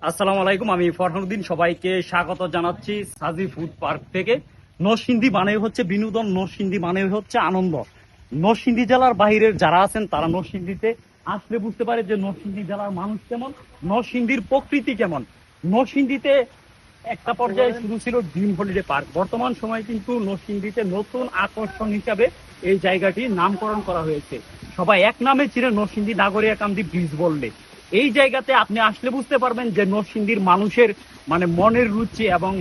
আসসালামু আলাইকুম, আমি ফরহানুদ্দিন। সবাইকে স্বাগত জানাচ্ছি সাজি ফুড পার্ক থেকে। নরসিংদী মানে হচ্ছে বিনোদন, নরসিংদী মানে হচ্ছে আনন্দ। নরসিংদী জেলার বাইরের যারা আছেন তারা নরসিংদীতে আসলে বুঝতে পারে যে নরসিংদী জেলার মানুষ কেমন, নরসিংদীর প্রকৃতি কেমন। নরসিংদীতে একটা পর্যায়ে শুরু ছিল ড্রিম হলিডে পার্ক, বর্তমান সময়ে কিন্তু নরসিংদীতে নতুন আকর্ষণ হিসাবে এই জায়গাটি নামকরণ করা হয়েছে। সবাই এক নামে চিনে নরসিংদী নাগরিয়াকান্দি ব্রিজ বললে। এই জায়গাতে আপনি আসলে বুঝতে পারবেন যে নরসিংদীর মানুষের মানে মনের রুচি এবং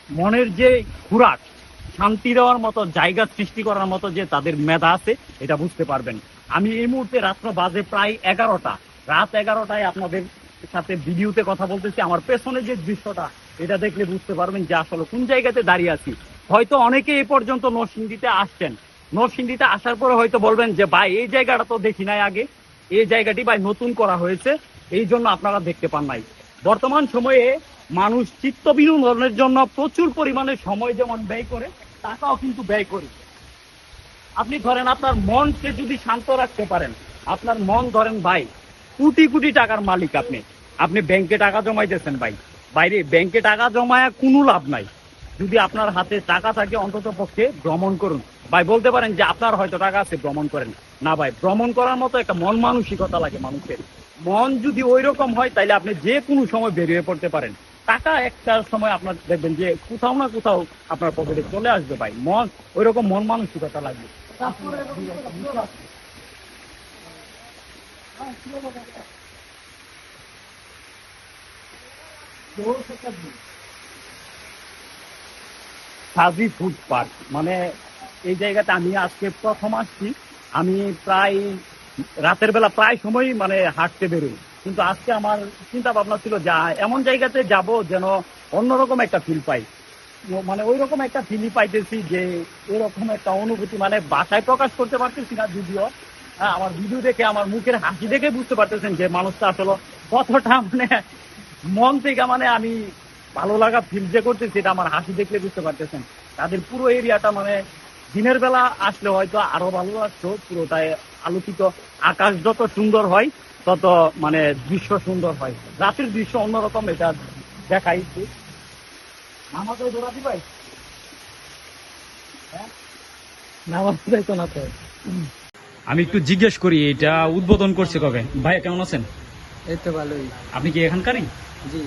মনের যে খুরাক, শান্তি দেওয়ার মতো জায়গা সৃষ্টি করার মতো যে তাদের মেধা আছে, এটা বুঝতে পারবেন। আমি এই মুহূর্তে রাত্র বাজে প্রায় 11টা, রাত 11টায় আপনাদের সাথে ভিডিওতে কথা বলতেছি। আমার পেছনে যে দৃশ্যটা, এটা দেখলে বুঝতে পারবেন যে আসলে কোন জায়গাতে দাঁড়িয়ে আছি। হয়তো অনেকে এই পর্যন্ত নরসিংদীতে আসছেন, নরসিংদীতে আসার পরে হয়তো বলবেন যে ভাই এই জায়গাটা তো দেখি নাই আগে, এই জায়গাটি ভাই নতুন করা হয়েছে, এই জন্য আপনারা দেখতে পান নাই। বর্তমান সময়ে মানুষ চিত্ত বিনোদনের জন্য প্রচুর পরিমাণে সময় যেমন ব্যয় করে, টাকাও কিন্তু ব্যয় করে। আপনি ধরেন আপনার মনকে যদি শান্ত রাখতে পারেন, আপনার মন ধরেন ভাই কোটি কোটি টাকার মালিক, আপনি ব্যাংকে টাকা জমাইতেছেন ভাই, বাইরে ব্যাংকে টাকা জমায় কোনো লাভ নাই। যদি আপনার হাতে টাকা থাকে অন্তত পক্ষে ভ্রমণ করুন ভাই। বলতে পারেন যে আপনার হয়তো টাকা আছে, ভ্রমণ করেন না ভাই। ভ্রমণ করার মতো একটা মন মানসিকতা লাগে মানুষের। মন যদি ওই রকম হয় তাহলে আপনি যে কোনো সময় বেরিয়ে পড়তে পারেন। টাকা একটা সময় আপনার দেখবেন যে কোথাও না কোথাও আপনার পকেটে চলে আসবে ভাই। মন ওই রকম মন মানসিকতা লাগবে। সাজি ফুড পার্ক মানে এই জায়গাতে আমি আজকে প্রথম আসছি। আমি প্রায় রাতের বেলা প্রায় সময় মানে হাঁটতে বেরোই, কিন্তু আজকে আমার চিন্তা ভাবনা ছিল যে এমন জায়গাতে যাব যেন অন্যরকম একটা ফিল পাই। মানে ওই রকম একটা ফিলই পাইতেছি যে এরকম একটা অনুভূতি মানে বাসায় প্রকাশ করতে পারতেছি না যদিও। আমার ভিডিও দেখে, আমার মুখের হাসি দেখে বুঝতে পারতেছেন যে মানুষটা আসলে কতটা মানে মন থেকে মানে আমি ভালো লাগা ফিল যে করতেছি, এটা আমার হাসি দেখলে বুঝতে পারতেছেন। তাদের পুরো এরিয়াটা মানে দিনের বেলা আসলে হয়তো আরো ভালো লাগতো, পুরোটাই আলোকিত। আকাশ যত সুন্দর হয় তত মানে দৃশ্য সুন্দর হয়, রাতের দৃশ্য অন্যরকম। এটা দেখাই নামাজ দৌড়াতি ভাই, হ্যাঁ নামাজ যাইতো না তো। আমি একটু জিজ্ঞেস করি, এটা উদ্বোধন করছে কবে? ভাই কেমন আছেন? এই তো ভালোই। আপনি কি এখানকারই? জি।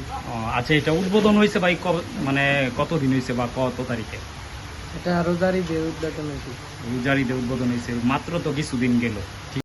আচ্ছা, এটা উদ্বোধন হয়েছে ভাই মানে কতদিন হয়েছে বা কত তারিখে? এটা রোজারি দিয়ে উদ্বোধন হয়েছে। রোজারিতে উদ্বোধন হয়েছে, মাত্র তো কিছুদিন গেল।